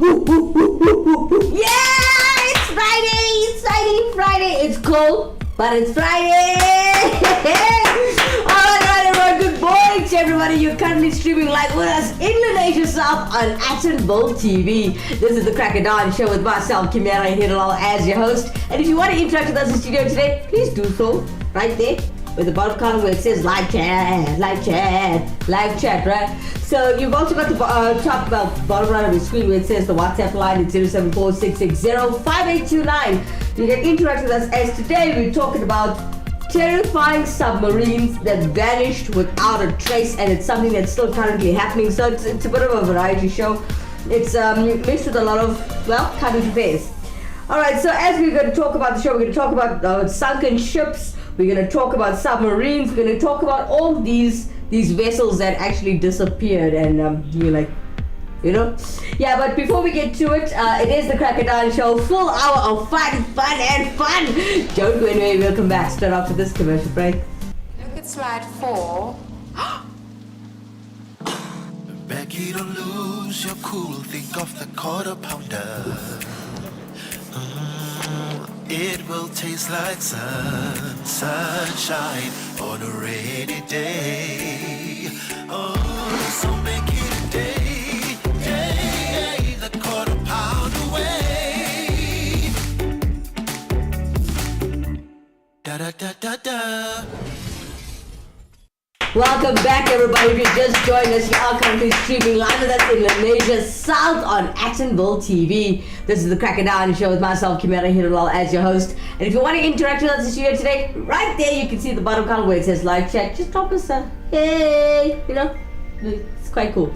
Yeah, it's Friday. It's cold, but it's Friday. Alright, everyone, good morning to everybody. You're currently streaming live with us in Malaysia South on Attenborough TV. This is the Crack of Dawn show with myself, Kimera and Heeralal as your host. And if you want to interact with us in the studio today, please do so right there with the bottom column where it says live chat, right? So you've also got the top bottom right of the screen where it says the WhatsApp line at 0746605829. You can interact with us as today we're talking about terrifying submarines that vanished without a trace, and it's something that's still currently happening. So it's a bit of a variety show. It's mixed with a lot of, current affairs. Alright, so as we're going to talk about the show, we're going to talk about sunken ships. We're going to talk about submarines. We're going to talk about all these vessels that actually disappeared, and you're like, yeah. But before we get to it, it is the Crack of Dawn show, full hour of fun. Don't go anywhere. We'll come back straight after this commercial break. Look at slide 4. Becky, don't lose your cool. Think of the quarter pounder. It will taste like sunshine on a rainy day. Oh, so make it a day, the quarter pound away. Da da da da da. Welcome back, everybody. If you just joined us, you are currently streaming live with us in Malaysia South on Attenborough TV. This is the Crack of Dawn show with myself, Kimera Heeralal, as your host. And if you want to interact with us in the studio today, right there you can see the bottom column where it says live chat. Just drop us a hey, it's quite cool.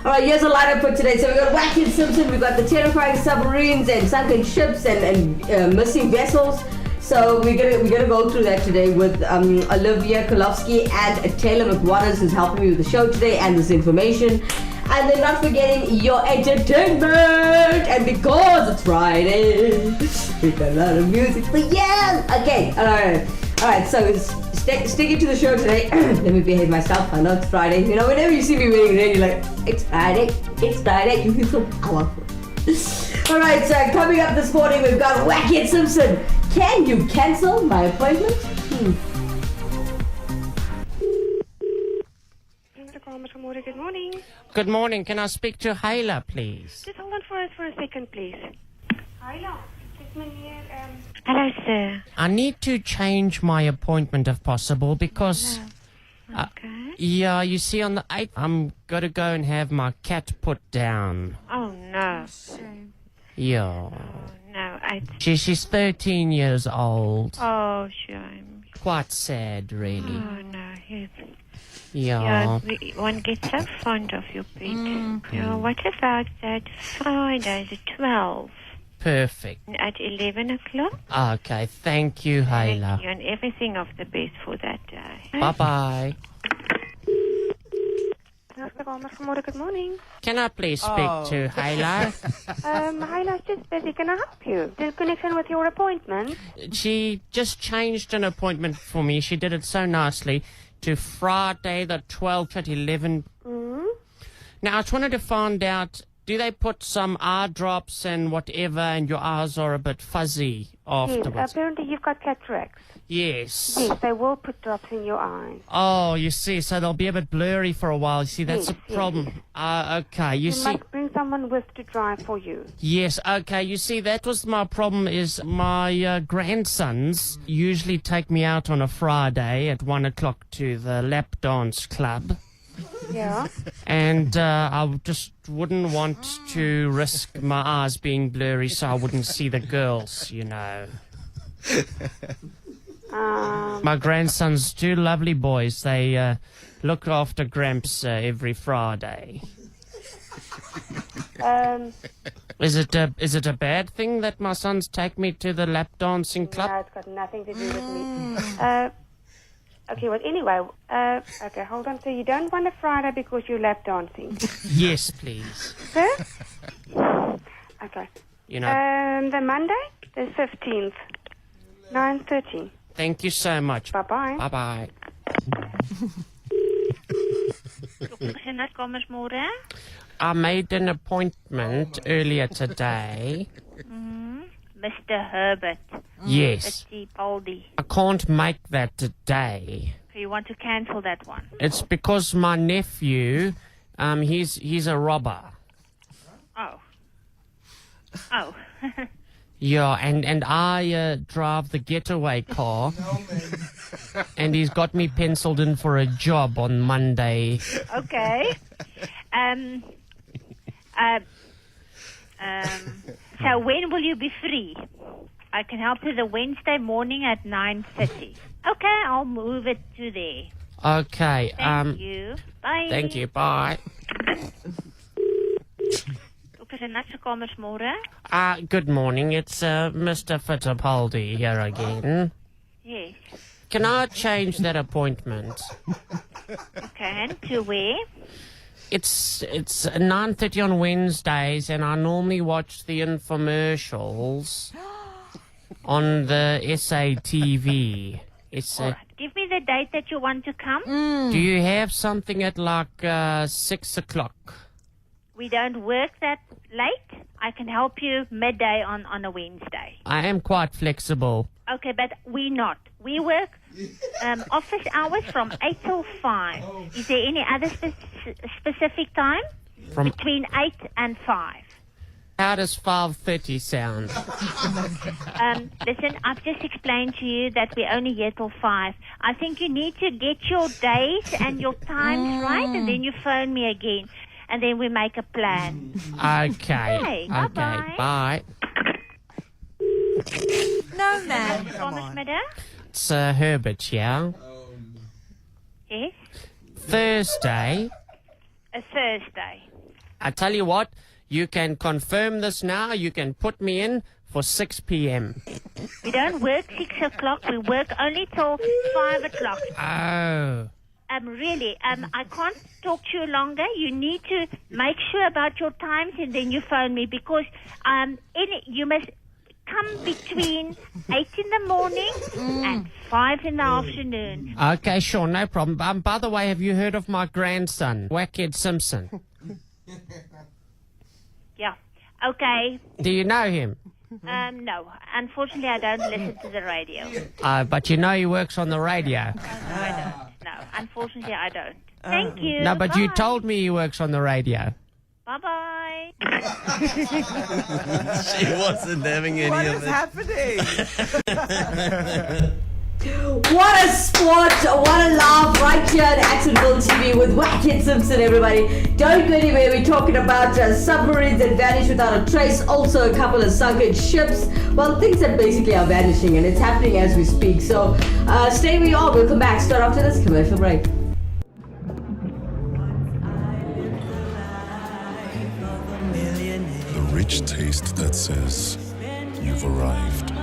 Alright, here's a lineup for today. So we've got Wacky and Simpson, we've got the terrifying submarines and sunken ships and missing vessels. So we're gonna go through that today with Olivia Kolofsky and Taylor McWatters, who's helping me with the show today and this information. And then not forgetting your entertainment. And because it's Friday, we've got a lot of music for you. Okay, alright. So sticking to the show today. Let me behave myself. I know it's Friday. Whenever you see me wearing red, you're like, it's Friday. You feel so powerful. Alright, so coming up this morning, we've got Wacky and Simpson. Can you cancel my appointment? Good morning. Good morning. Can I speak to Hyla, please? Just hold on for us for a second, please. Hyla, it's me here. Hello, sir. I need to change my appointment if possible because... Okay. Yeah, you see on the 8th, I'm going to go and have my cat put down. Oh, no. Yeah. No, She's 13 years old. Oh, shame. Quite sad, really. Oh, no. Yeah. One gets so fond of your pet. Yeah, what about that Friday, the 12th? Perfect. At 11 o'clock? Okay, thank you, Hyla. Thank you, and everything of the best for that day. Bye-bye. Good morning. Can I please speak to Hyla? Hyla's just busy. Can I help you? The connection with your appointment? She just changed an appointment for me. She did it so nicely to Friday the 12th at 11. Now, I just wanted to find out, do they put some eye drops and whatever, and your eyes are a bit fuzzy afterwards? Yes, apparently you've got cataracts. Yes. Yes, they will put drops in your eyes. Oh, you see, so they'll be a bit blurry for a while. You see, that's Yes, a problem. Okay, you see. Must bring someone with to drive for you. Yes, okay, you see, that was my problem is my grandsons usually take me out on a Friday at 1 o'clock to the lap dance club. Yeah. And I just wouldn't want to risk my eyes being blurry so I wouldn't see the girls, My grandsons, two lovely boys. They look after Gramps every Friday. Is it a bad thing that my sons take me to the lap dancing club? No, it's got nothing to do with me. Okay, well, anyway, okay, hold on. So you don't want a Friday because you're lap dancing? Yes, please. Sir? Okay. The Monday, the 15th, 9:30. Thank you so much. Bye-bye. Bye-bye. I made an appointment earlier today. Mr. Herbert. Yes. Fittipaldi. I can't make that today. So you want to cancel that one? It's because my nephew, he's a robber. Oh. Oh. Yeah, and I drive the getaway car. And he's got me penciled in for a job on Monday. Okay. So when will you be free? I can help you the Wednesday morning at 9:30. Okay, I'll move it to there. Okay. Thank you. Bye. Thank you. Bye. Good morning. It's Mr. Fittipaldi here again. Yes. Can I change that appointment? Okay, and to where? It's 9:30 on Wednesdays, and I normally watch the infomercials on the SATV. All right. Give me the date that you want to come. Do you have something at like 6 o'clock? We don't work that late. I can help you midday on a Wednesday. I am quite flexible. Okay, but we're not. We work office hours from 8 till 5. Is there any other specific time? Between 8 and 5. How does 5:30 sound? Listen, I've just explained to you that we're only here till 5. I think you need to get your days and your times right, and then you phone me again, and then we make a plan. Okay. Okay, Okay. bye-bye. Bye. No, man. Thomas Midder? It's Herbert, yeah? Yes? Thursday. A Thursday. I tell you what, you can confirm this now. You can put me in for 6 p.m. We don't work 6 o'clock. We work only till 5 o'clock. Oh. Really, I can't talk to you longer. You need to make sure about your times, and then you phone me, because you must come between 8 in the morning and 5 in the afternoon. Okay, sure, no problem. By the way, have you heard of my grandson, Wackhead Simpson? Yeah. Okay. Do you know him? No. Unfortunately, I don't listen to the radio. But you know he works on the radio. I don't. No. Unfortunately, I don't. Thank you. No, but you Bye. told me he works on the radio. Bye-bye. She wasn't having any What of is it. happening? What a sport, what a laugh right here at Actonville TV with Wackhead Simpson, everybody. Don't go anywhere, we're talking about submarines that vanish without a trace, also a couple of sunken ships. Well, things that basically are vanishing, and it's happening as we speak. So stay where you are, we'll come back straight after this commercial break. The rich taste that says you've arrived.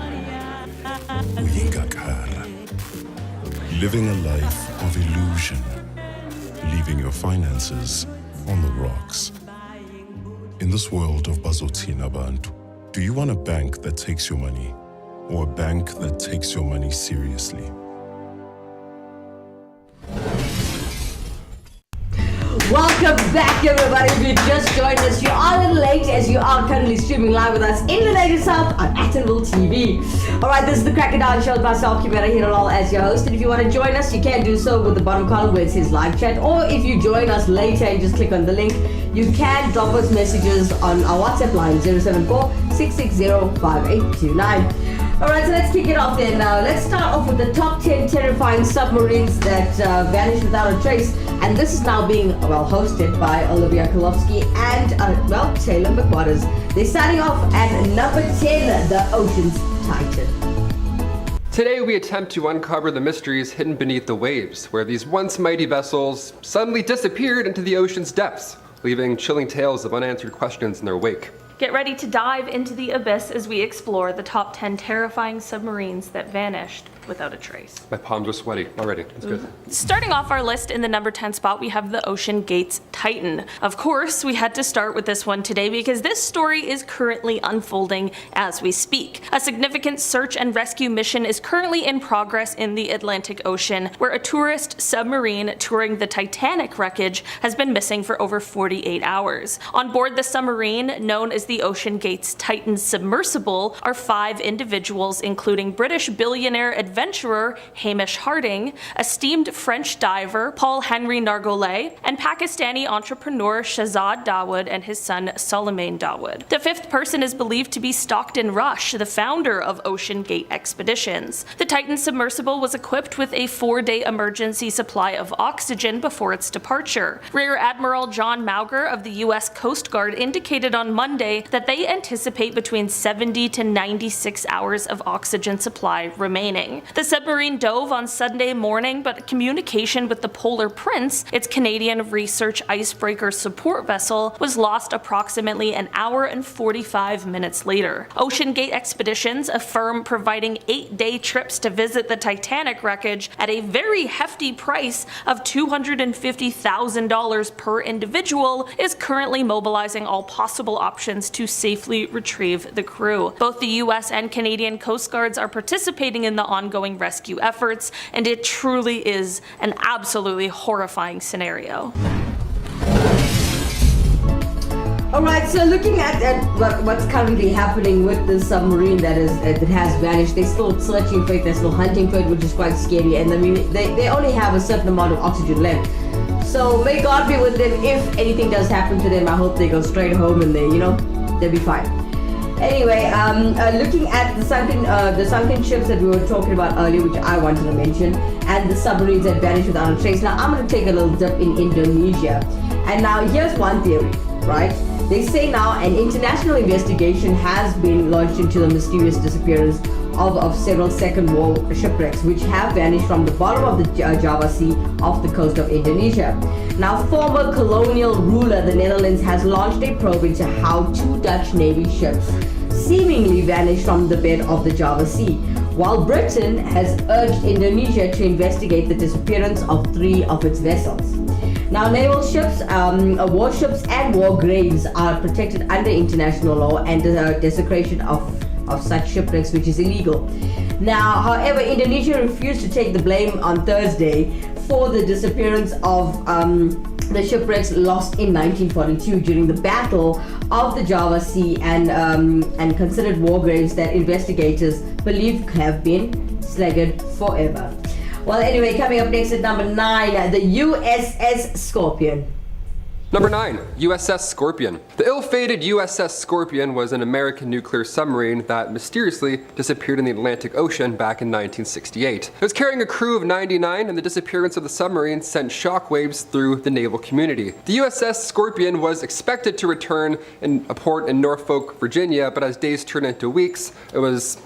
Uyingakar. Living a life of illusion. Leaving your finances on the rocks. In this world of Bazotina Bantu, do you want a bank that takes your money, or a bank that takes your money seriously? Welcome back, everybody. If you just joined us, you are a little late, as you are currently streaming live with us in the Native South on Actonville TV. Alright, this is the Crackdown Show with myself, Kimera, Heeralal, as your host. And if you want to join us, you can do so with the bottom column where it says live chat. Or if you join us later, you just click on the link. You can drop us messages on our WhatsApp line 074-660-5829. Alright, so let's kick it off then. Let's start off with the top 10 terrifying submarines that vanish without a trace. And this is now being, hosted by Olivia Kolofsky and, Taylor McWatters. They're starting off at number 10, the Ocean's Titan. Today we attempt to uncover the mysteries hidden beneath the waves, where these once mighty vessels suddenly disappeared into the ocean's depths, leaving chilling tales of unanswered questions in their wake. Get ready to dive into the abyss as we explore the top 10 terrifying submarines that vanished without a trace. My palms are sweaty already. That's good. Starting off our list in the number 10 spot, we have the Ocean Gates Titan. Of course, we had to start with this one today because this story is currently unfolding as we speak. A significant search and rescue mission is currently in progress in the Atlantic Ocean, where a tourist submarine touring the Titanic wreckage has been missing for over 48 hours. On board the submarine, known as the Ocean Gates Titan submersible, are 5 individuals, including British billionaire adventurer Hamish Harding, esteemed French diver Paul-Henri Nargolet, and Pakistani entrepreneur Shahzad Dawood and his son Suleiman Dawood. The 5th person is believed to be Stockton Rush, the founder of Ocean Gate Expeditions. The Titan submersible was equipped with a 4-day emergency supply of oxygen before its departure. Rear Admiral John Mauger of the U.S. Coast Guard indicated on Monday that they anticipate between 70 to 96 hours of oxygen supply remaining. The submarine dove on Sunday morning, but communication with the Polar Prince, its Canadian research icebreaker support vessel, was lost approximately an hour and 45 minutes later. Ocean Gate Expeditions, a firm providing 8-day trips to visit the Titanic wreckage at a very hefty price of $250,000 per individual, is currently mobilizing all possible options to safely retrieve the crew. Both the US and Canadian Coast Guards are participating in the ongoing rescue efforts, and it truly is an absolutely horrifying scenario. Alright, so looking at what's currently happening with the submarine that has vanished, they're still searching for it, they're still hunting for it, which is quite scary, and I mean, they only have a certain amount of oxygen left. So may God be with them. If anything does happen to them, I hope they go straight home and they'll be fine. Anyway, looking at the sunken ships that we were talking about earlier, which I wanted to mention, and the submarines that vanished without a trace. Now I'm going to take a little dip in Indonesia, and now here's one theory, right? They say now an international investigation has been launched into the mysterious disappearance of several Second War shipwrecks which have vanished from the bottom of the Java Sea off the coast of Indonesia. Now, former colonial ruler the Netherlands has launched a probe into how 2 Dutch Navy ships seemingly vanished from the bed of the Java Sea, while Britain has urged Indonesia to investigate the disappearance of 3 of its vessels. Now, naval ships, warships and war graves are protected under international law, and desecration of such shipwrecks, which is illegal. Now, however, Indonesia refused to take the blame on Thursday for the disappearance of the shipwrecks lost in 1942 during the Battle of the Java Sea, and considered war graves that investigators believe have been slugged forever. Well, anyway, coming up next at number 9, the USS Scorpion. Number 9, USS Scorpion. The ill-fated USS Scorpion was an American nuclear submarine that mysteriously disappeared in the Atlantic Ocean back in 1968. It was carrying a crew of 99, and the disappearance of the submarine sent shockwaves through the naval community. The USS Scorpion was expected to return in a port in Norfolk, Virginia, but as days turned into weeks, it was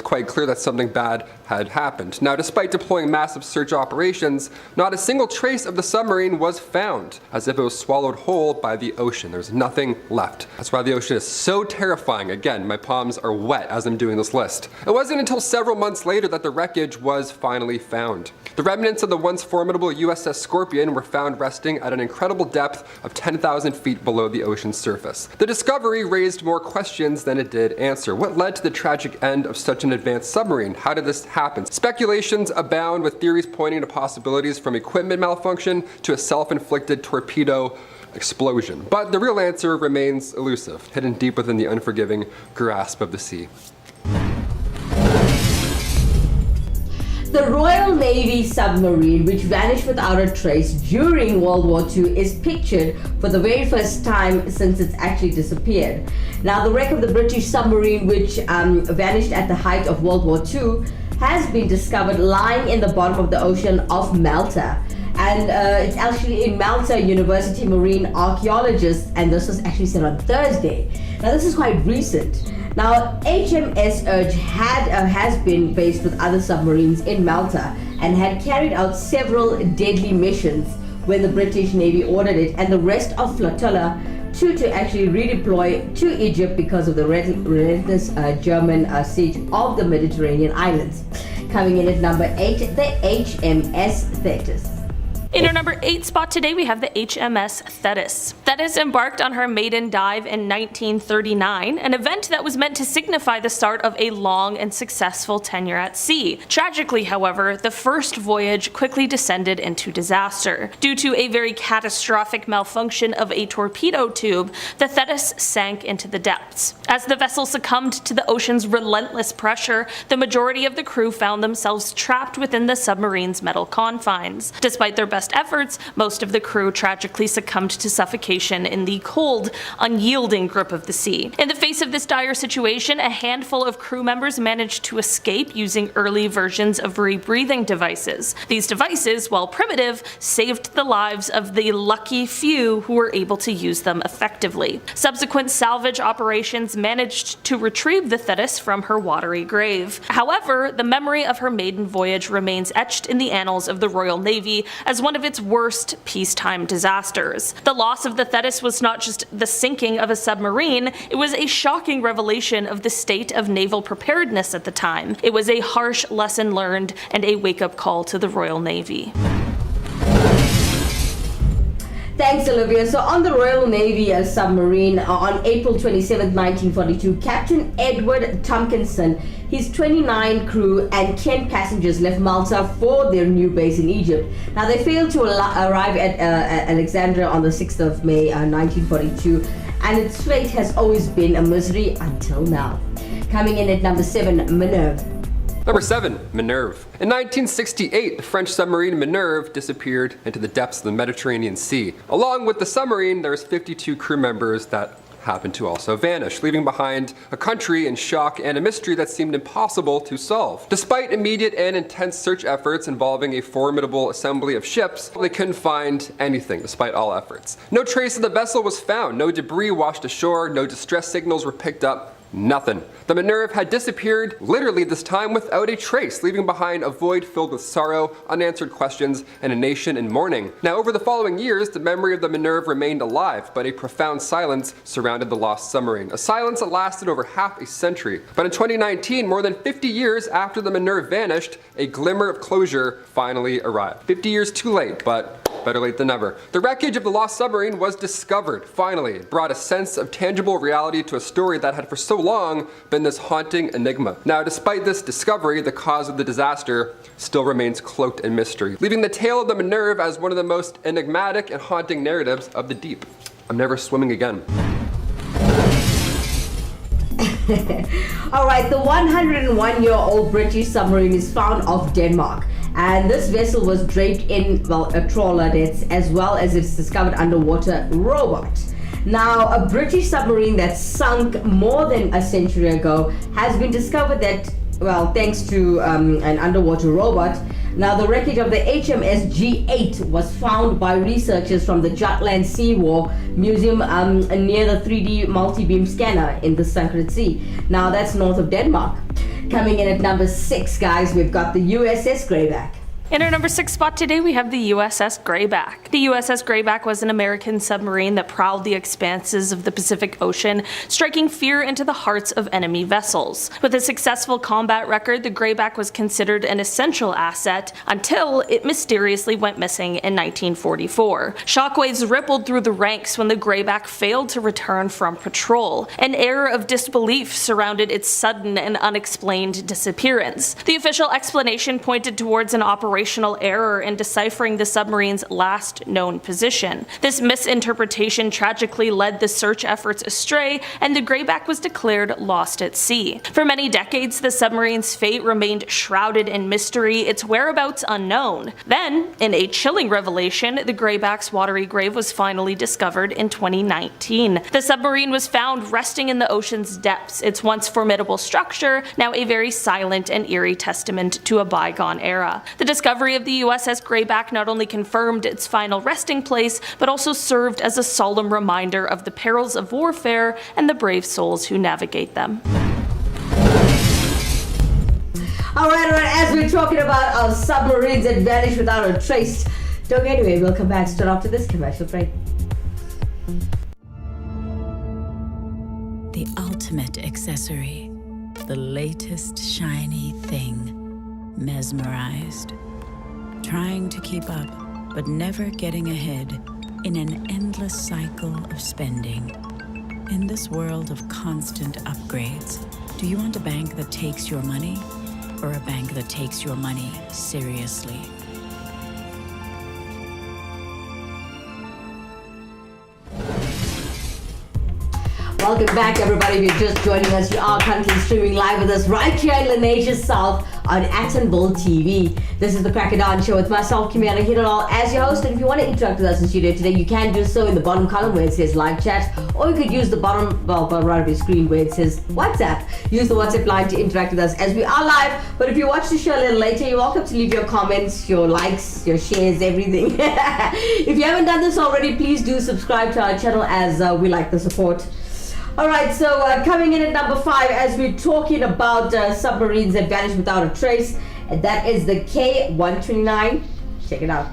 quite clear that something bad had happened. Now, despite deploying massive search operations, not a single trace of the submarine was found, as if it was swallowed whole by the ocean. There's nothing left. That's why the ocean is so terrifying. Again, my palms are wet as I'm doing this list. It wasn't until several months later that the wreckage was finally found. The remnants of the once formidable USS Scorpion were found resting at an incredible depth of 10,000 feet below the ocean's surface. The discovery raised more questions than it did answer. What led to the tragic end of such an advanced submarine? How did this happen? Speculations abound, with theories pointing to possibilities from equipment malfunction to a self-inflicted torpedo explosion. But the real answer remains elusive, hidden deep within the unforgiving grasp of the sea. The Royal Navy submarine, which vanished without a trace during World War II, is pictured for the very first time since it's actually disappeared. Now, the wreck of the British submarine, which vanished at the height of World War II, has been discovered lying in the bottom of the ocean of Malta. And it's actually in Malta University marine archaeologists, and this was actually said on Thursday. Now, this is quite recent. Now, HMS Urge has been based with other submarines in Malta and had carried out several deadly missions when the British Navy ordered it and the rest of flotilla to actually redeploy to Egypt because of the relentless German siege of the Mediterranean islands. Coming in at number 8, the HMS Thetis. In our number 8 spot today, we have the HMS Thetis. Thetis embarked on her maiden dive in 1939, an event that was meant to signify the start of a long and successful tenure at sea. Tragically, however, the first voyage quickly descended into disaster. Due to a very catastrophic malfunction of a torpedo tube, the Thetis sank into the depths. As the vessel succumbed to the ocean's relentless pressure, the majority of the crew found themselves trapped within the submarine's metal confines. Despite their best efforts, most of the crew tragically succumbed to suffocation in the cold, unyielding grip of the sea. In the face of this dire situation, a handful of crew members managed to escape using early versions of rebreathing devices. These devices, while primitive, saved the lives of the lucky few who were able to use them effectively. Subsequent salvage operations managed to retrieve the Thetis from her watery grave. However, the memory of her maiden voyage remains etched in the annals of the Royal Navy as one of its worst peacetime disasters. The loss of the Thetis was not just the sinking of a submarine, it was a shocking revelation of the state of naval preparedness at the time. It was a harsh lesson learned and a wake-up call to the Royal Navy. Thanks, Olivia. So, on the Royal Navy submarine on April 27, 1942, Captain Edward Tompkinson, his 29 crew and 10 passengers left Malta for their new base in Egypt. Now, they failed to arrive at Alexandria on the 6th of May, 1942, and its fate has always been a misery until now. Coming in at number 7, Minerve. Number 7, Minerve. In 1968, the French submarine Minerve disappeared into the depths of the Mediterranean Sea. Along with the submarine, there's 52 crew members that happened to also vanish, leaving behind a country in shock and a mystery that seemed impossible to solve. Despite immediate and intense search efforts involving a formidable assembly of ships, they couldn't find anything despite all efforts. No trace of the vessel was found, no debris washed ashore, no distress signals were picked up. Nothing. The Minerve had disappeared literally this time without a trace, leaving behind a void filled with sorrow, unanswered questions, and a nation in mourning. Now, over the following years, the memory of the Minerve remained alive, but a profound silence surrounded the lost submarine. A silence that lasted over half a century. But in 2019, more than 50 years after the Minerve vanished, a glimmer of closure finally arrived. 50 years too late, but better late than never. The wreckage of the lost submarine was discovered, finally. It brought a sense of tangible reality to a story that had for so long been this haunting enigma. Now, despite this discovery, the cause of the disaster still remains cloaked in mystery, leaving the tale of the Minerve as one of the most enigmatic and haunting narratives of the deep. I'm never swimming again. Alright, the 101-year-old British submarine is found off Denmark. And this vessel was draped in, a trawler nets, as well as its discovered underwater robot. Now, a British submarine that sunk more than a century ago has been discovered that, thanks to an underwater robot. Now, the wreckage of the HMS G8 was found by researchers from the Jutland Sea War Museum near the 3D multi-beam scanner in the Sunken Sea. Now, that's north of Denmark. Coming in at number 6, guys, we've got the USS Greyback. In our number 6 spot today, we have the USS Greyback. The USS Greyback was an American submarine that prowled the expanses of the Pacific Ocean, striking fear into the hearts of enemy vessels. With a successful combat record, the Greyback was considered an essential asset until it mysteriously went missing in 1944. Shockwaves rippled through the ranks when the Greyback failed to return from patrol. An air of disbelief surrounded its sudden and unexplained disappearance. The official explanation pointed towards an operational error in deciphering the submarine's last known position. This misinterpretation tragically led the search efforts astray, and the Greyback was declared lost at sea. For many decades, the submarine's fate remained shrouded in mystery, its whereabouts unknown. Then, in a chilling revelation, the Greyback's watery grave was finally discovered in 2019. The submarine was found resting in the ocean's depths, its once formidable structure now a very silent and eerie testament to a bygone era. The discovery of the USS Greyback not only confirmed its final resting place, but also served as a solemn reminder of the perils of warfare and the brave souls who navigate them. Alright, as we're talking about our submarines that vanish without a trace, don't go anywhere, we'll come back straight after this commercial break. The ultimate accessory, the latest shiny thing. mesmerized, trying to keep up, but never getting ahead in an endless cycle of spending. In this world of constant upgrades, do you want a bank that takes your money or a bank that takes your money seriously? Welcome back, everybody. If you're just joining us, you are currently streaming live with us right here in Lanasia's South on Attenville TV. This is the Crack of Dawn Show with myself, Kimera, Heeralal, as your host. And if you want to interact with us in studio today, you can do so in the bottom column where it says live chat, or you could use the bottom right of your screen where it says WhatsApp. Use the WhatsApp line to interact with us as we are live. But if you watch the show a little later, you're welcome to leave your comments, your likes, your shares, everything. If you haven't done this already, please do subscribe to our channel, as we like the support. Alright, so coming in at number 5, as we're talking about submarines that vanish without a trace, and that is the K-129. Check it out.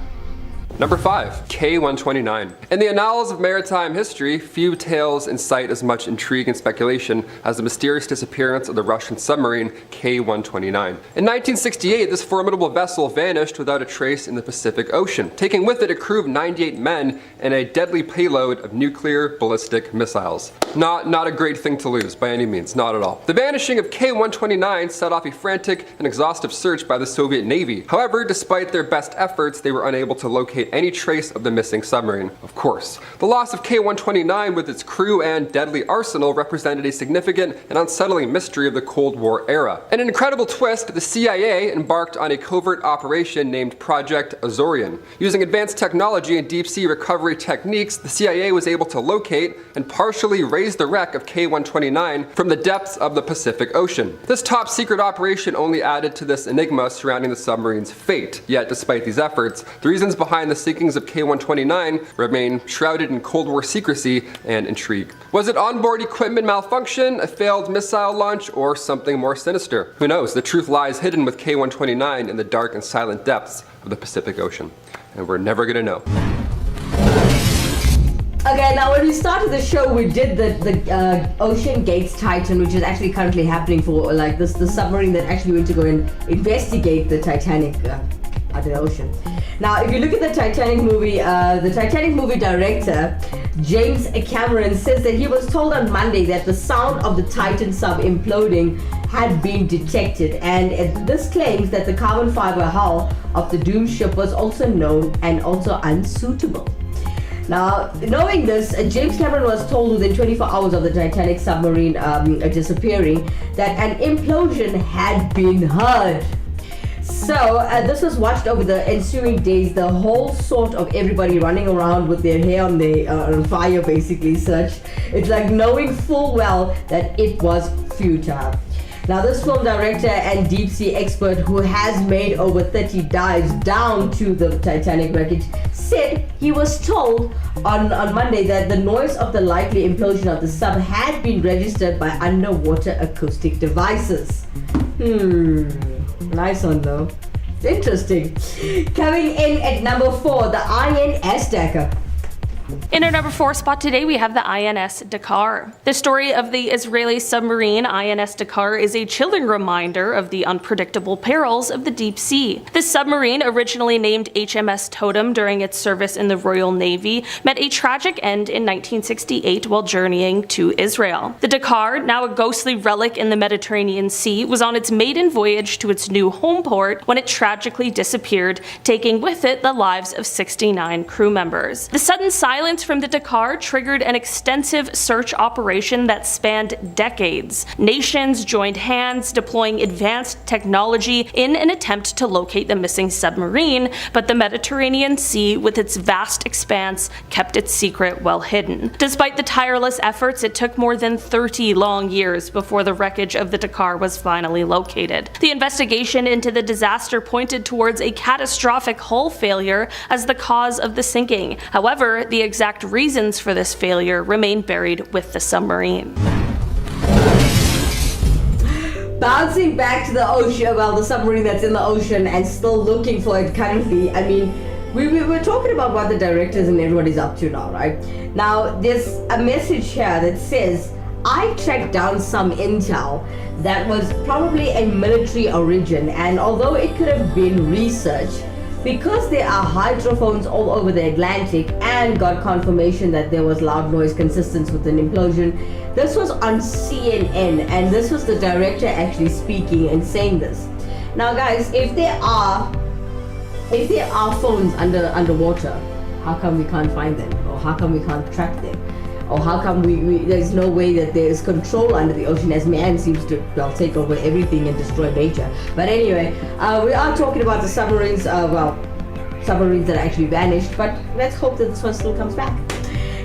Number 5, K-129. In the annals of maritime history, few tales incite as much intrigue and speculation as the mysterious disappearance of the Russian submarine K-129. In 1968, this formidable vessel vanished without a trace in the Pacific Ocean, taking with it a crew of 98 men and a deadly payload of nuclear ballistic missiles. Not a great thing to lose, by any means, not at all. The vanishing of K-129 set off a frantic and exhaustive search by the Soviet Navy. However, despite their best efforts, they were unable to locate any trace of the missing submarine, of course. The loss of K-129 with its crew and deadly arsenal represented a significant and unsettling mystery of the Cold War era. In an incredible twist, the CIA embarked on a covert operation named Project Azorian. Using advanced technology and deep-sea recovery techniques, the CIA was able to locate and partially raise the wreck of K-129 from the depths of the Pacific Ocean. This top-secret operation only added to this enigma surrounding the submarine's fate. Yet, despite these efforts, the reasons behind the sinkings of K-129 remain shrouded in Cold War secrecy and intrigue. Was it onboard equipment malfunction, a failed missile launch, or something more sinister? Who knows? The truth lies hidden with K-129 in the dark and silent depths of the Pacific Ocean. And we're never gonna know. Okay, now when we started the show, we did the Ocean Gates Titan, which is actually currently happening for like the submarine that actually went to go and investigate the Titanic under the ocean. Now, if you look at the Titanic movie director, James Cameron, says that he was told on Monday that the sound of the Titan sub imploding had been detected, and this claims that the carbon fiber hull of the doomed ship was also known and also unsuitable. Now, knowing this, James Cameron was told within 24 hours of the Titanic submarine disappearing that an implosion had been heard. So this was watched over the ensuing days. The whole sort of everybody running around with their hair on fire, basically such. It's like knowing full well that it was futile. Now, this film director and deep sea expert who has made over 30 dives down to the Titanic wreckage said he was told on Monday that the noise of the likely implosion of the sub had been registered by underwater acoustic devices. Nice one though. Interesting. Coming in at number 4, the INS Dakar. In our number 4 spot today, we have the INS Dakar. The story of the Israeli submarine INS Dakar is a chilling reminder of the unpredictable perils of the deep sea. This submarine, originally named HMS Totem during its service in the Royal Navy, met a tragic end in 1968 while journeying to Israel. The Dakar, now a ghostly relic in the Mediterranean Sea, was on its maiden voyage to its new home port when it tragically disappeared, taking with it the lives of 69 crew members. The sudden silence from the Dakar triggered an extensive search operation that spanned decades. Nations joined hands, deploying advanced technology in an attempt to locate the missing submarine, but the Mediterranean Sea, with its vast expanse, kept its secret well hidden. Despite the tireless efforts, it took more than 30 long years before the wreckage of the Dakar was finally located. The investigation into the disaster pointed towards a catastrophic hull failure as the cause of the sinking. However, the exact reasons for this failure remain buried with the submarine. Bouncing back to the ocean, well, the submarine that's in the ocean and still looking for it currently. I mean, we're talking about what the directors and everybody's up to now, right? Now, there's a message here that says, I tracked down some intel that was probably a military origin, and although it could have been research, because there are hydrophones all over the Atlantic and got confirmation that there was loud noise consistent with an implosion, this was on CNN, and this was the director actually speaking and saying this. Now guys, if there are phones underwater, how come we can't find them? Or how come we can't track them? Or how come there's no way that there is control under the ocean, as man seems to take over everything and destroy nature? But anyway, we are talking about the submarines, submarines that actually vanished, but let's hope that this one still comes back.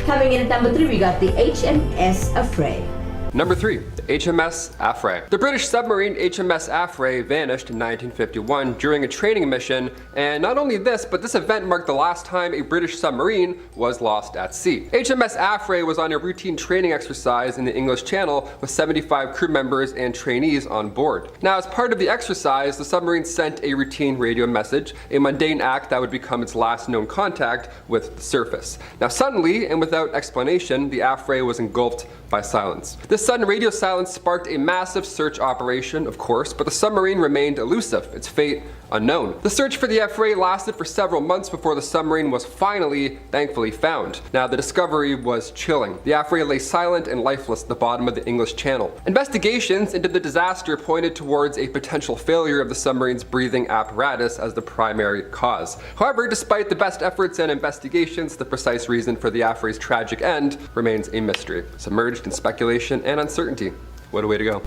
Coming in at number 3, we got the HMS Affray. Number 3, the HMS Affray. The British submarine HMS Affray vanished in 1951 during a training mission, and not only this, but this event marked the last time a British submarine was lost at sea. HMS Affray was on a routine training exercise in the English Channel with 75 crew members and trainees on board. Now, as part of the exercise, the submarine sent a routine radio message, a mundane act that would become its last known contact with the surface. Now, suddenly, and without explanation, the Affray was engulfed by silence. This sudden radio silence sparked a massive search operation, of course, but the submarine remained elusive, its fate unknown. The search for the Affray lasted for several months before the submarine was finally, thankfully, found. Now, the discovery was chilling. The Affray lay silent and lifeless at the bottom of the English Channel. Investigations into the disaster pointed towards a potential failure of the submarine's breathing apparatus as the primary cause. However, despite the best efforts and investigations, the precise reason for the Affray's tragic end remains a mystery, submerged in speculation and uncertainty. What a way to go.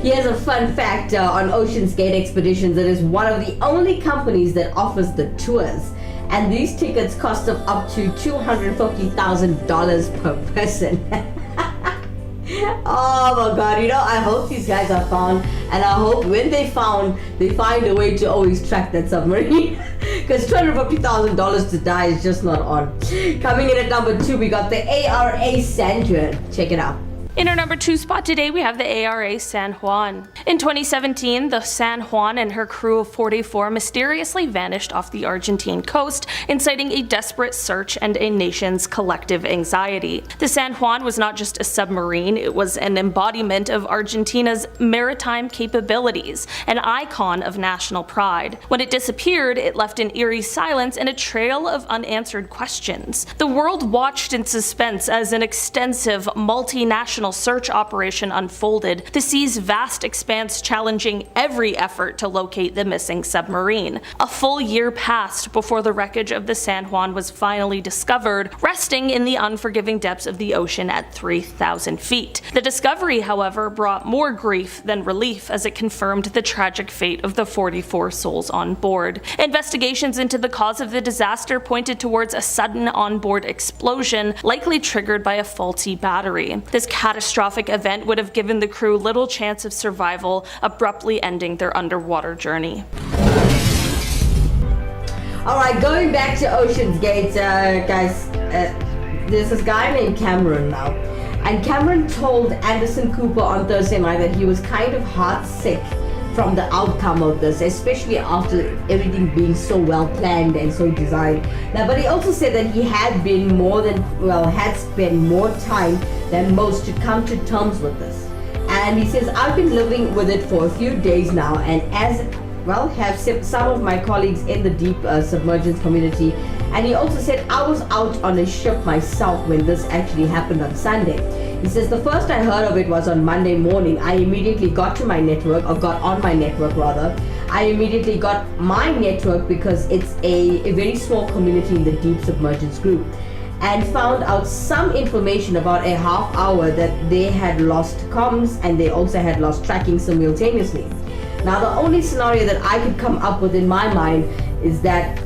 Here's a fun fact on Ocean's Gate Expeditions. It is one of the only companies that offers the tours, and these tickets cost them up to $250,000 per person. Oh my god, I hope these guys are found, and I hope when they find a way to always track that submarine, because $250,000 to die is just not on. Coming in at number 2, we got the ARA Sandra. Check it out. In our number 2 spot today, we have the ARA San Juan. In 2017, the San Juan and her crew of 44 mysteriously vanished off the Argentine coast, inciting a desperate search and a nation's collective anxiety. The San Juan was not just a submarine, it was an embodiment of Argentina's maritime capabilities, an icon of national pride. When it disappeared, it left an eerie silence and a trail of unanswered questions. The world watched in suspense as an extensive, multinational search operation unfolded, the sea's vast expanse challenging every effort to locate the missing submarine. A full year passed before the wreckage of the San Juan was finally discovered, resting in the unforgiving depths of the ocean at 3,000 feet. The discovery, however, brought more grief than relief as it confirmed the tragic fate of the 44 souls on board. Investigations into the cause of the disaster pointed towards a sudden onboard explosion, likely triggered by a faulty battery. This catastrophic event would have given the crew little chance of survival, abruptly ending their underwater journey. Alright, going back to Ocean's Gate, guys, there's this guy named Cameron now. And Cameron told Anderson Cooper on Thursday night that he was kind of heartsick from the outcome of this, especially after everything being so well planned and so designed. Now, but he also said that he had spent more time than most to come to terms with this. And he says, I've been living with it for a few days now, and have some of my colleagues in the deep submergence community. And he also said, I was out on a ship myself when this actually happened on Sunday. He says, the first I heard of it was on Monday morning. I immediately got on my network. I immediately got my network because it's a very small community in the deep submergence group, and found out some information about a half hour that they had lost comms and they also had lost tracking simultaneously. Now, the only scenario that I could come up with in my mind is that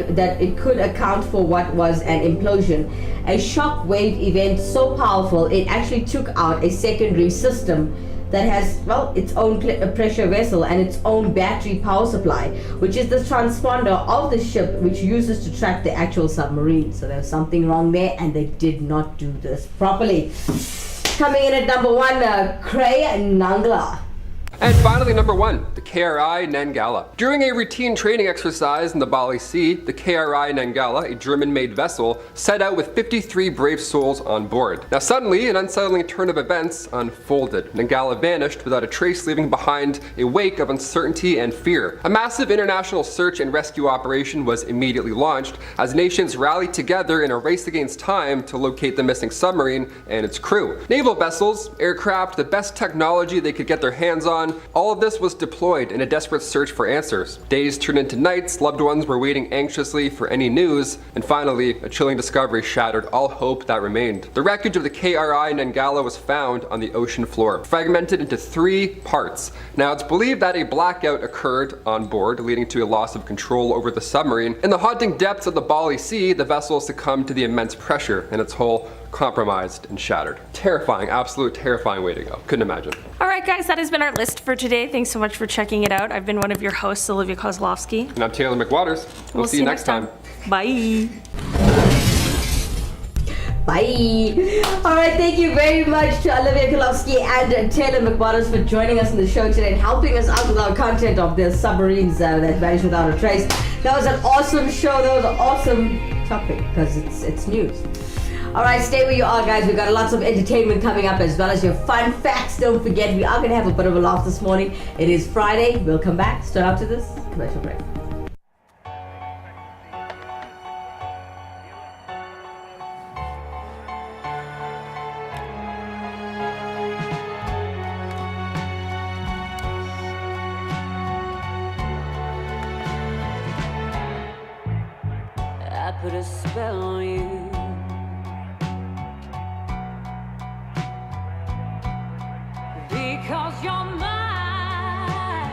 that it could account for what was an implosion, a shock wave event so powerful it actually took out a secondary system that has, its own pressure vessel and its own battery power supply, which is the transponder of the ship, which uses to track the actual submarine. So there's something wrong there, and they did not do this properly. Coming in at number 1, Cray Nangla. And finally, number 1, the KRI Nangala. During a routine training exercise in the Bali Sea, the KRI Nangala, a German-made vessel, set out with 53 brave souls on board. Now suddenly, an unsettling turn of events unfolded. Nangala vanished without a trace, leaving behind a wake of uncertainty and fear. A massive international search and rescue operation was immediately launched as nations rallied together in a race against time to locate the missing submarine and its crew. Naval vessels, aircraft, the best technology they could get their hands on, all of this was deployed in a desperate search for answers. Days turned into nights, loved ones were waiting anxiously for any news, and finally, a chilling discovery shattered all hope that remained. The wreckage of the KRI Nangala was found on the ocean floor, fragmented into 3 parts. Now, it's believed that a blackout occurred on board, leading to a loss of control over the submarine. In the haunting depths of the Bali Sea, the vessel succumbed to the immense pressure, and its hull compromised and shattered. Terrifying, absolute terrifying way to go. Couldn't imagine. All right, guys, that has been our list for today. Thanks so much for checking it out. I've been one of your hosts, Olivia Kozlowski. And I'm Taylor McWaters. We'll see you next time. Bye. Bye. All right, thank you very much to Olivia Kozlowski and Taylor McWaters for joining us on the show today and helping us out with our content of the submarines that vanished without a trace. That was an awesome show. That was an awesome topic because it's news. All right, stay where you are, guys. We've got lots of entertainment coming up as well as your fun facts. Don't forget, we are going to have a bit of a laugh this morning. It is Friday. We'll come back straight after this commercial break. I put a spell on you. Because you're mine.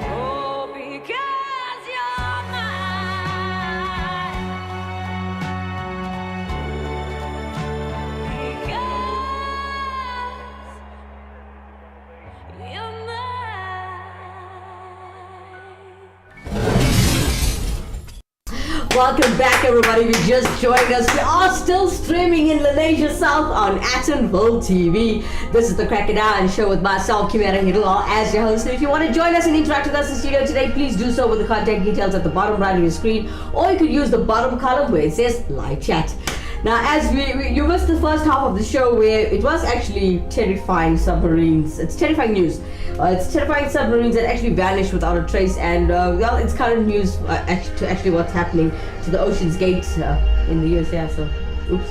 Oh, because you're mine. Because you're mine. Welcome back, everybody. We just joined us. We are still streaming in Malaysia South on Atonville TV. This is the Crack It Down show with myself, Kimera, Heeralal, as your host. And if you want to join us and interact with us in the studio today, please do so with the contact details at the bottom right of your screen, or you could use the bottom column where it says live chat. Now, as you missed the first half of the show where it was actually terrifying submarines. It's terrifying news. It's terrifying submarines that actually vanished without a trace, and well, it's current news to actually what's happening to the Ocean's Gate in the USA. So, oops.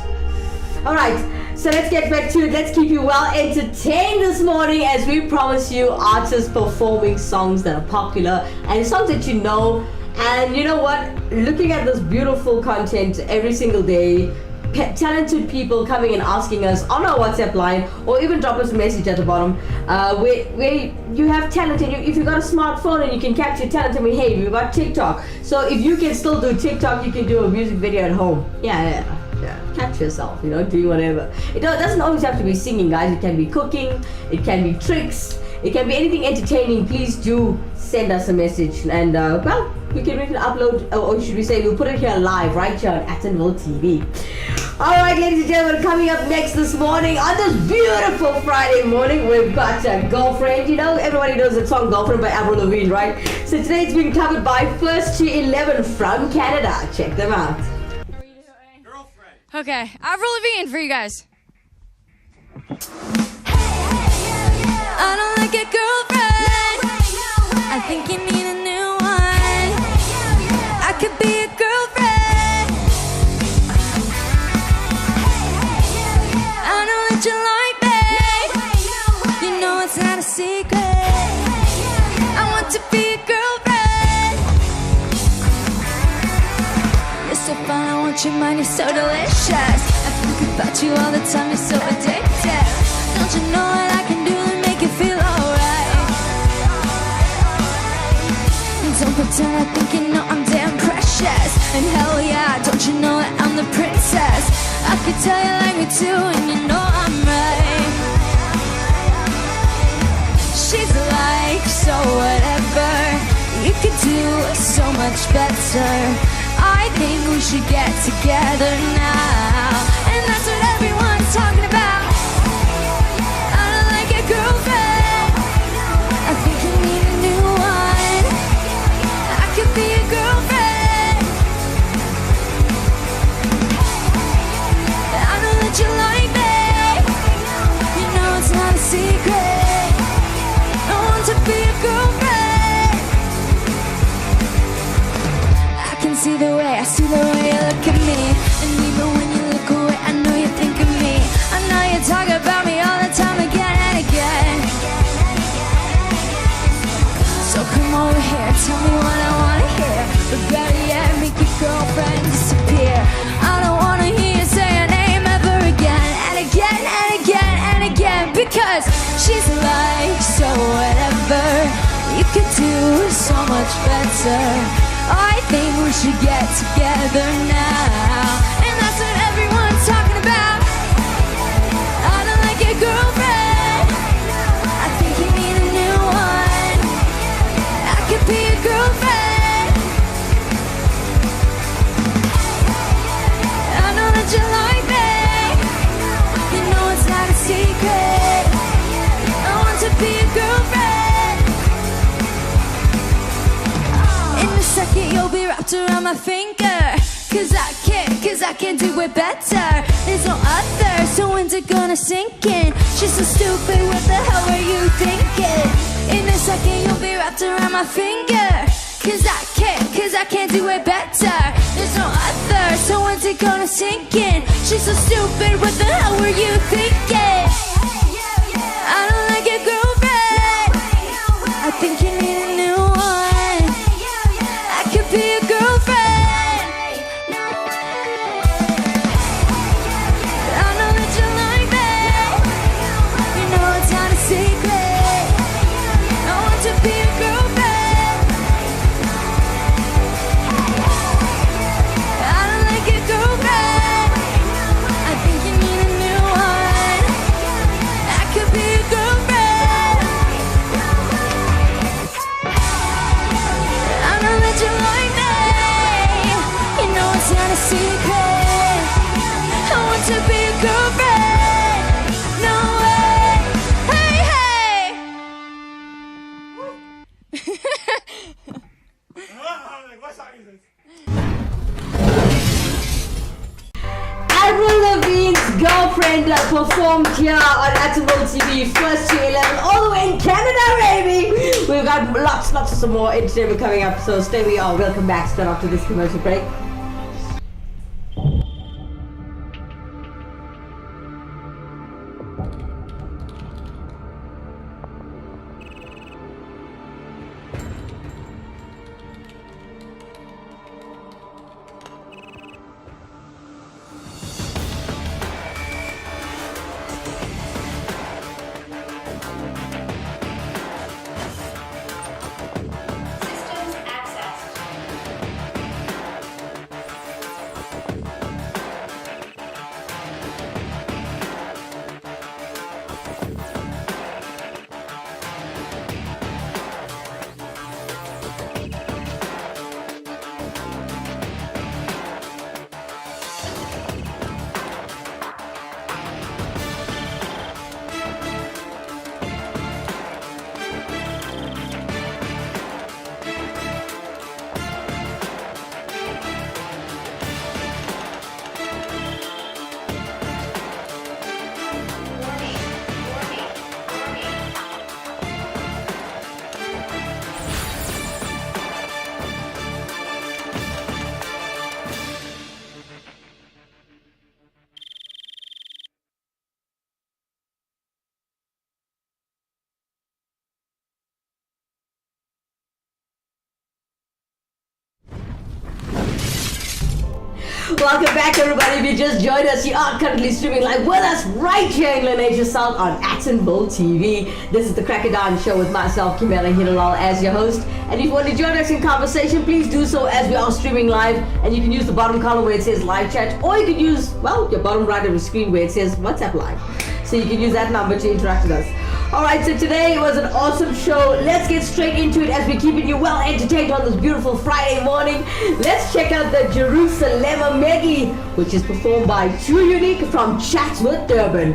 All right, so let's get back to it. Let's keep you well entertained this morning as we promise you artists performing songs that are popular and songs that you know. And you know what? Looking at this beautiful content every single day, talented people coming and asking us on our WhatsApp line, or even drop us a message at the bottom where you have talent, and if you've got a smartphone and you can capture talent. I mean, hey, we've got TikTok, so if you can still do TikTok, you can do a music video at home. Yeah. Capture yourself, doing whatever. It doesn't always have to be singing, guys. It can be cooking, it can be tricks, it can be anything entertaining. Please do send us a message, and well, we can upload, or should we say, we'll put it here live right here on Atonville TV. Alright, ladies and gentlemen, coming up next this morning on this beautiful Friday morning, we've got Girlfriend. Everybody knows the song Girlfriend by Avril Lavigne, right? So today it's being covered by First to 11 from Canada. Check them out. Girlfriend. Okay, Avril Lavigne for you guys. I don't like a girlfriend. I think you need a new one. I could be a girlfriend. I know that you like me. You know it's not a secret. I want to be a girlfriend. You're so fun, I want your mind, you're so delicious. I think about you all the time, you're so addictive. Don't you know what I can do to make you feel alright? Don't pretend I think you know I'm damn precious. And hell yeah, don't you know that I'm the princess? I could tell you like me too, and you know I'm right. She's like, so whatever, you could do so much better. I think we should get together now, and that's what everyone's talking about. I don't like a girlfriend. I think so much better. I think we should get together now. And that's what everyone's talking about. I don't like your girlfriend. I think you need a new one. I could be your girlfriend. I know that you like me. You know it's not a secret. I want to be your girlfriend. In a second you'll be wrapped around my finger. Cause I can do it better. There's no other, so when's it gonna sink in? She's so stupid, what the hell were you thinking? In a second you'll be wrapped around my finger. Cause I can't do it better. There's no other, so when's it gonna sink in? She's so stupid, what the hell were you thinking? I don't like your girlfriend. I think you need a new one. I could be your girlfriend. I know that you like me. You know it's not a secret. I want to be your girlfriend. I don't like your girlfriend. I think you need a new one. I could be your girlfriend. I know that you like me. You know it's not a secret. I want to be your girlfriend. No way. Hey, hey. Avril Lavigne's girlfriend performed here on Attenville TV, first to 11, all the way in Canada, baby. We've got lots of some more entertainment coming up, so stay where you are. We'll come back straight after this commercial break. Welcome back, everybody. If you just joined us, you are currently streaming live with us right here in Lenasia South on Attenville TV. This is the Crackerdown Show with myself, Kimera Heeralal, as your host. And if you want to join us in conversation, please do so as we are streaming live. And you can use the bottom column where it says live chat, or you can use, well, your bottom right of the screen where it says WhatsApp live. So you can use that number to interact with us. Alright, so today was an awesome show. Let's get straight into it as we're keeping you well entertained on this beautiful Friday morning. Let's check out the Jerusalem medley, which is performed by True Unique from Chatsworth, Durban.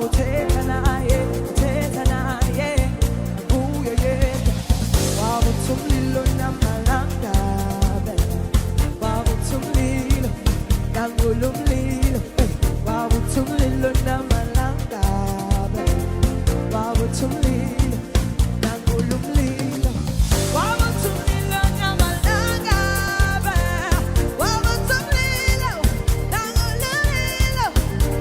wabuthetha naye uye yedwa wabutha umlilo namalangabe wabutha umlilo nangula umlilo wabutha umlilo namalangabe wabutha umlilo nangula umlilo wabutha umlilo namalangabe wabutha umlilo nangula umlilo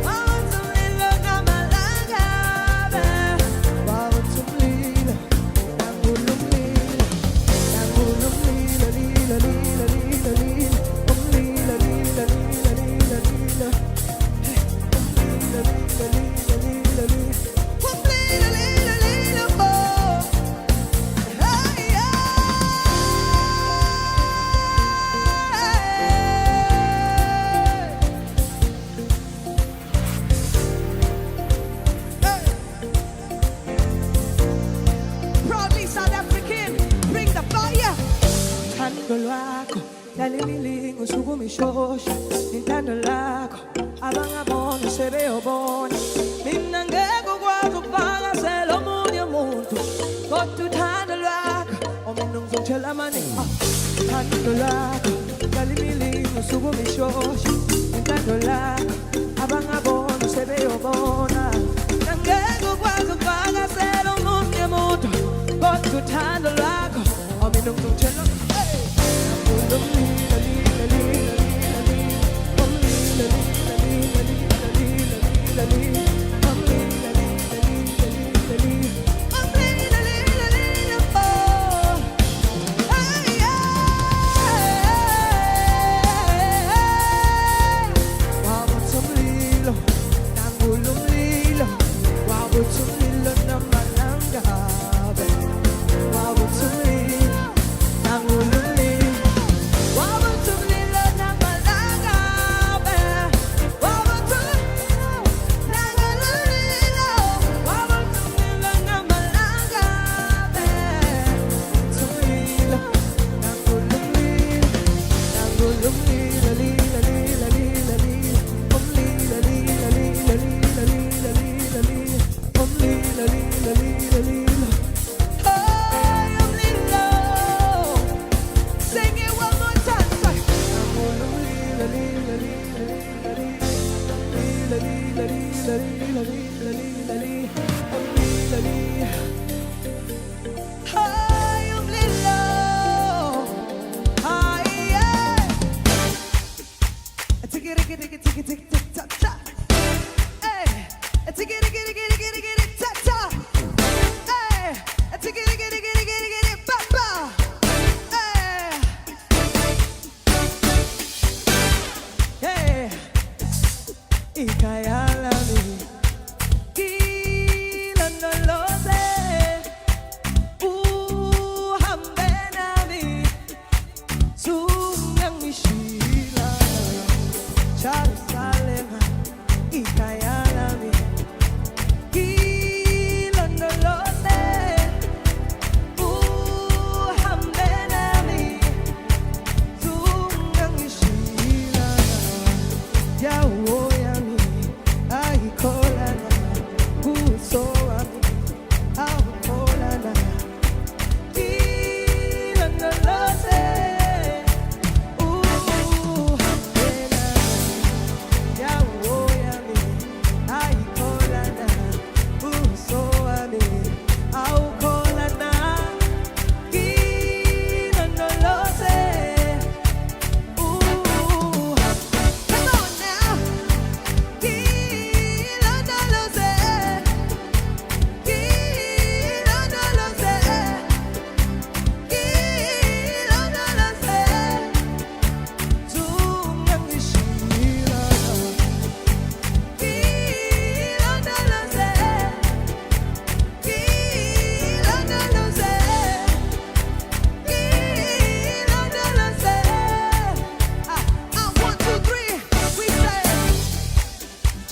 wabutha umlilo namalangabe wabutha umlilo nangula umlilo nangula umlilo lilo lilo lilo lilo umlilo lilo lilo lilo lilo umlilo lilo lilo lilo lilo umlilo lilo lilo oh hey yeah proudly South African bring the fire thando lwakho lalililingo sukumishosha intando lakho abangabona sebeyobona mina ngeke ukwazi ukufakazela omunye umuntu kodwa uthando lwakho omina ngizongitshela amaningi thando lwakho lalililingo sukumishosha intando lakho abangabona sebeyobona mina ngeke ukwazi ukufakazela omunye umuntu kodwa uthando lwakho omina ngizongitshela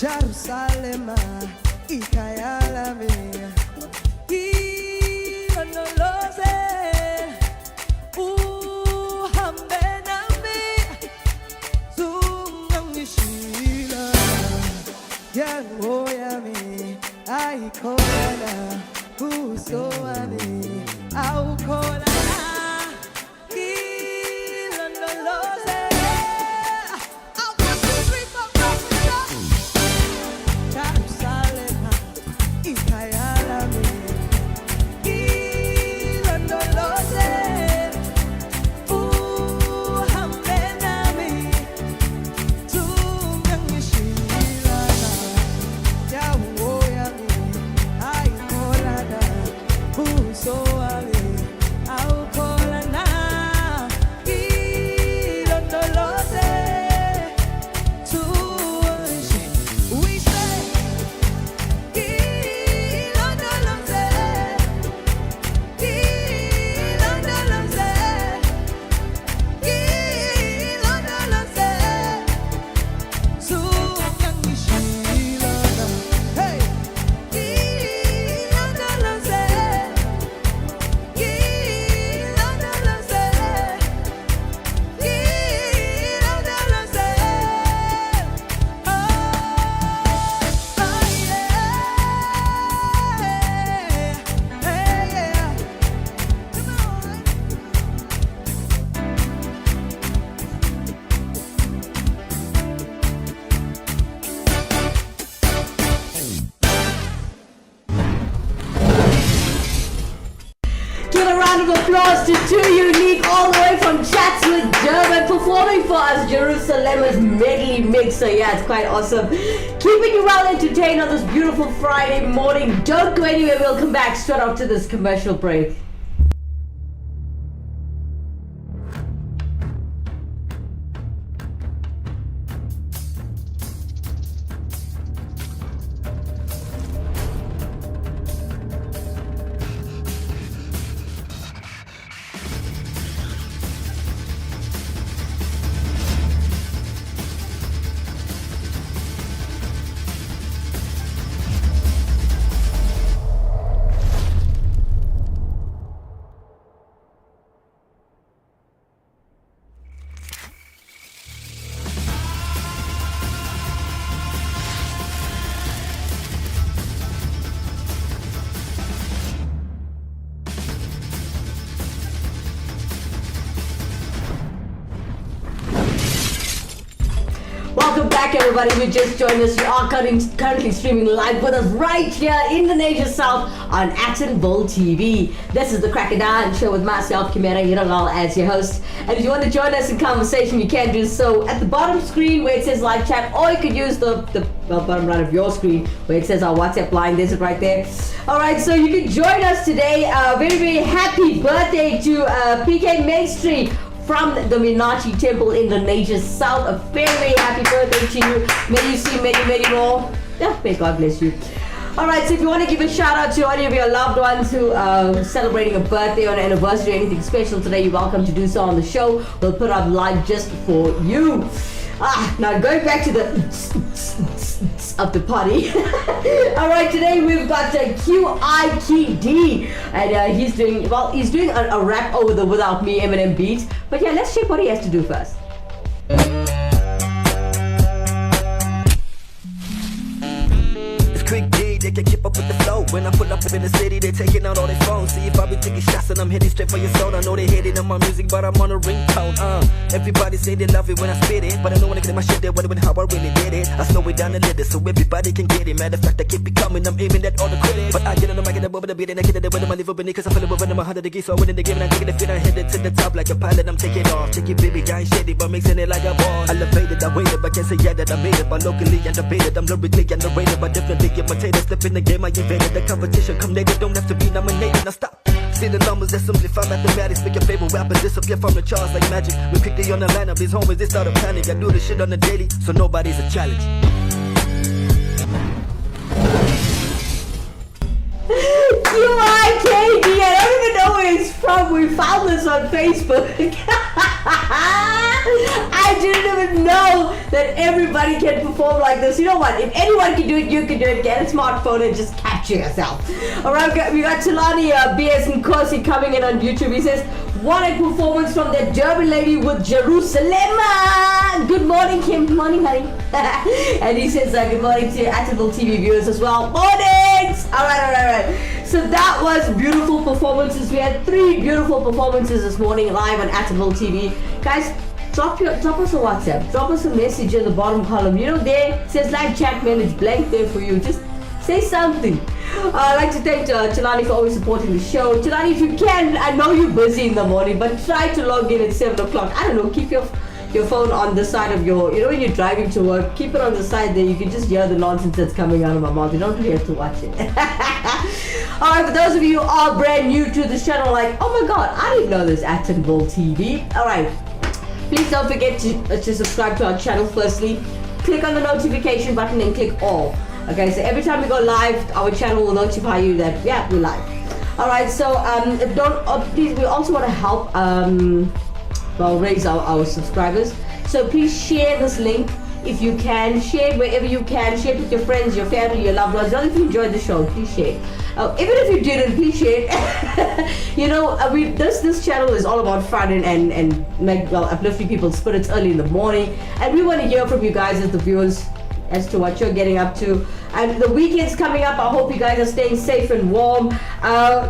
Jerusalem, ikayala mea, ilonoloze, uhambe nami, zungangishila, yango. yami ayikholana uso wami awukholana ilondoloze Jerusalem ikhaya lami ilondoloze uhambe nami tungangishilana yawo yami ayikholana uso wami awukholana ilondoloze tuishi we say ilondoloze ilondoloze ilondoloze tungangishilana hey ilondoloze ilondoloze ilondoloze oh yeah come on Give a round of applause to Two Unique all the way from Chatsworth, Durban, performing for us Jerusalem's medley mixer. Yeah, it's quite awesome. Keeping you well entertained on this beautiful Friday morning. Don't go anywhere. We'll come back straight after this commercial break. Welcome back, everybody. We just joined us. You are currently streaming live with us right here in the Nation South on Actonville TV. This is the Crackerdown show with myself, Kimera, Heeralal, as your host. And if you want to join us in conversation, you can do so at the bottom screen where it says live chat, or you could use the bottom right of your screen where it says our WhatsApp line. There's it right there. All right, so you can join us today. Very, very happy birthday to PK Mainstream from the Minachi Temple in the Nation South. A very, very happy birthday to you. May you see many, many more. Yeah, may God bless you. Alright, so if you want to give a shout out to any of your loved ones who are celebrating a birthday or an anniversary or anything special today, you're welcome to do so on the show. We'll put up live just for you. Now going back to the of the party. Alright, today we've got QIKD, and he's doing a rap over the Without Me Eminem beat. But yeah, let's check what he has to do first. Quick D, they can keep up with the flow. When I pull up in the city, they taking out all their phones. See if I be taking shots and I'm hitting straight for your soul. I know they hating on my music, but I'm on a ringtone. Everybody say they love it when I spit it, but I know when I get my shit, they wonder how I really did it. I slow it down a little so everybody can get it. Matter of fact, I keep it coming, I'm aiming at all the credit. But I get on the mic and I'm over the beat and I get it when I live up in it, cause I feel it when I'm 100 degrees. So I win in the game and I take it, fit, I headed to the top like a pilot. I'm taking off, take it, baby, I ain't shady, but mixing it like a ball. Elevated, I waited, but can't say yeah that I made it. But locally underrated, I'm lyrically underrated, but definitely imitated. Step in the game, I invented the competition. Come native, don't have to be nominated. Now stop. See the numbers that simplify mathematics. Make your favorite rapper disappear from the charts like magic. We quickly on the lineup, these homies, they start a panic. I do this shit on the daily, so nobody's a challenge. QIKD, I don't even know where it's from. We found this on Facebook. I didn't even know that everybody can perform like this. You know what? If anyone can do it, you can do it. Get a smartphone and just capture yourself. Alright, we got Tulani BS and Kosi coming in on YouTube. He says, What a performance from that Derby lady with Jerusalem. Good morning, Kim. Good morning, honey. And he says good morning to Attenville TV viewers as well. Mornings. All right. So that was beautiful performances. We had 3 beautiful performances this morning live on Attenville TV. Guys, drop us a WhatsApp. Drop us a message in the bottom column. You know, there it says live chat, man. It's blank there for you. Just say something. I'd like to thank Chilani for always supporting the show. Chilani, if you can, I know you're busy in the morning, but try to log in at 7 o'clock. I don't know, keep your phone on the side of your, you know, when you're driving to work, keep it on the side there. You can just hear the nonsense that's coming out of my mouth. You don't really have to watch it. Alright, for those of you who are brand new to this channel, like, oh my god, I didn't know this Attenville TV. Alright, please don't forget to subscribe to our channel firstly. Click on the notification button and click all. Okay, so every time we go live, our channel will notify you that, yeah, we're live. Alright, so please, we also want to help raise our subscribers. So please share this link if you can. Share it wherever you can. Share it with your friends, your family, your loved ones. Only if you enjoyed the show, please share it. Even if you didn't, please share it. You know, this channel is all about fun and uplifting people's spirits early in the morning. And we want to hear from you guys as the viewers as to what you're getting up to. And the weekend's coming up. I hope you guys are staying safe and warm.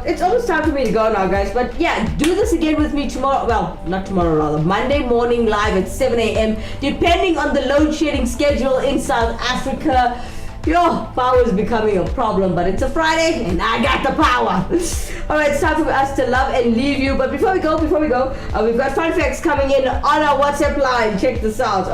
It's almost time for me to go now, guys. But yeah, do this again with me tomorrow. Well, not tomorrow, rather. Monday morning live at 7 a.m. Depending on the load shedding schedule in South Africa. Yo, power is becoming a problem, but it's a Friday and I got the power. Alright, it's time for us to love and leave you. But before we go, we've got fun facts coming in on our WhatsApp line. Check this out.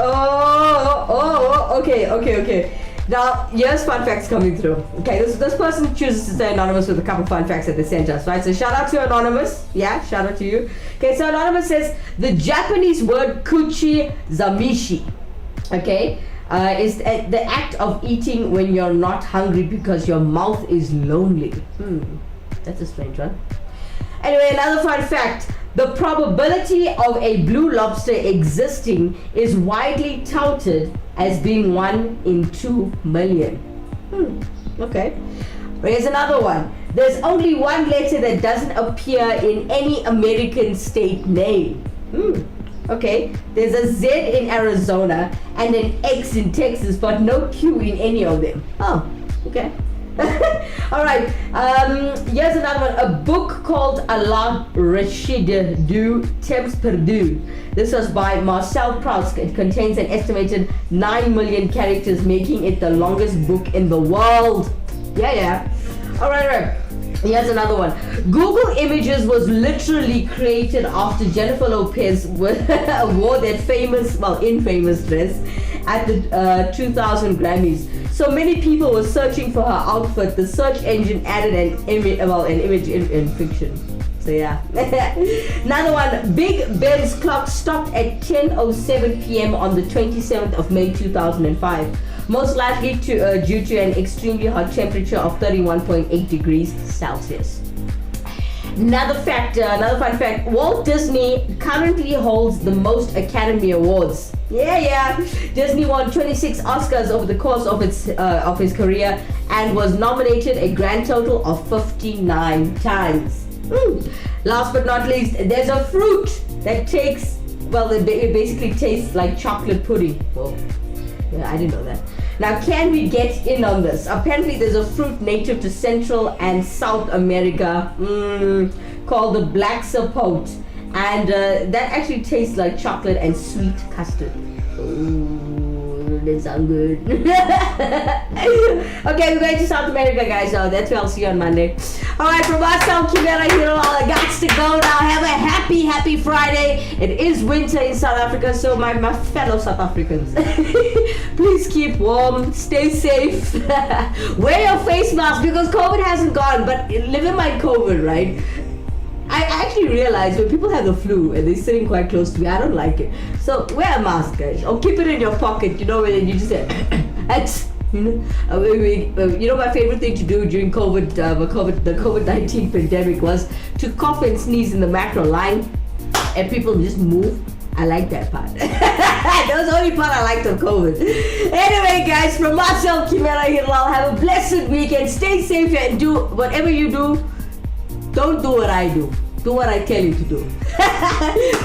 Okay. Now, here's fun facts coming through. Okay, this person chooses to stay anonymous with a couple fun facts that they sent us, right? So shout out to Anonymous. Yeah, shout out to you. Okay, so Anonymous says the Japanese word kuchi zamishi, okay, is the act of eating when you're not hungry because your mouth is lonely. That's a strange one. Anyway, another fun fact. The probability of a blue lobster existing is widely touted as being 1 in 2 million. Okay. Here's another one. There's only one letter that doesn't appear in any American state name. Okay. There's a Z in Arizona and an X in Texas, but no Q in any of them. Oh, okay. Alright, here's another one. A book called Allah Rashid du Temps Perdu. This was by Marcel Proust. It contains an estimated 9 million characters, making it the longest book in the world. Yeah. Alright. Here's another one. Google Images was literally created after Jennifer Lopez wore that infamous dress at the 2000 Grammys. So many people were searching for her outfit. The search engine added an image in fiction. So yeah. Another one. Big Ben's clock stopped at 10:07 p.m. on the 27th of May 2005. Most likely due to an extremely hot temperature of 31.8 degrees Celsius. Another fun fact. Walt Disney currently holds the most Academy Awards. Yeah. Disney won 26 Oscars over the course of his career and was nominated a grand total of 59 times. Last but not least, there's a fruit that it basically tastes like chocolate pudding. Well, yeah, I didn't know that. Now, can we get in on this? Apparently, there's a fruit native to Central and South America called the black sapote, and that actually tastes like chocolate and sweet custard. Ooh, they sound good. Okay, we're going to South America, guys. So that's where I'll see you on Monday. Alright, from myself, Kimera, Heeralal, I got to go now. Have a happy Friday. It is winter in South Africa, so my fellow South Africans, please keep warm, stay safe, wear your face mask because COVID hasn't gone, but live in my COVID, right? I actually realized when people have the flu and they're sitting quite close to me, I don't like it. So wear a mask, guys, or keep it in your pocket, you know, when you just say, you know, my favorite thing to do during the COVID-19 pandemic was to cough and sneeze in the macro line and people just move. I like that part. That was the only part I liked of COVID. Anyway, guys, from myself, Kimera, Heeralal, have a blessed weekend. Stay safe and do whatever you do. Don't do what I do. Do what I tell you to do.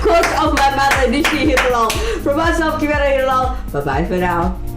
Quote of my mother, Nishi Heeralal. From myself, Kimera Heeralal. Bye bye for now.